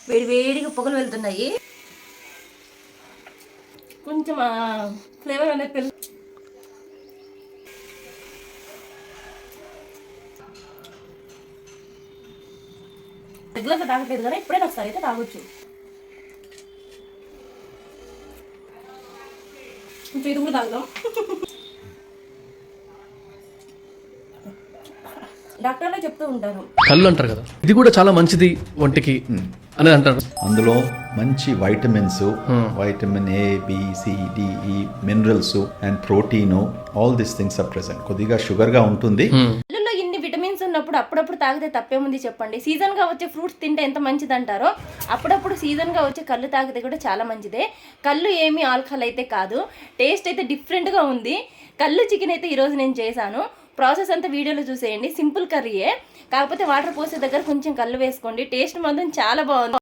వేడి వేడిగా పొగలు వెళ్తున్నాయి. కొంచెం ఫ్లేవర్ అనేది తెలుసు. రెగ్యులర్గా తాగట్లేదు కదా, ఇప్పుడే ఒకసారి అయితే తాగొచ్చు. కొంచెం ఇది కూడా తాగుదాం. డాక్టర్లే చెప్తూ ఉంటారు కళ్ళు అంటారు కదా, ఇది కూడా చాలా మంచిది ఒంటికి అనేది అంటారు. అందులో మంచి vitamins, vitamin A, B, C, D, E minerals and protein, all these things are present. కొద్దిగా షుగర్ గా ఉంటుంది. కళ్ళులో ఇన్ని విటమిన్స్ ఉన్నప్పుడు అప్పుడప్పుడు తాగితే తప్పేముంది చెప్పండి. సీజన్ గా వచ్చే ఫ్రూట్స్ తింటే ఎంత మంచిది అంటారో, అప్పుడప్పుడు సీజన్ గా వచ్చే కళ్ళు తాగితే కూడా చాలా మంచిదే. కళ్ళు ఏమి ఆల్కహాల్ అయితే కాదు, టేస్ట్ అయితే డిఫరెంట్ గా ఉంది. కళ్ళు చికెన్ అయితే ఈరోజు నేను చేశాను. ప్రాసెస్ అంతా వీడియోలో చూసేయండి. సింపుల్ కర్రీయే, కాకపోతే వాటర్ పోసే దగ్గర కొంచెం కళ్ళు వేసుకోండి. టేస్ట్ మాత్రం చాలా బాగుంది.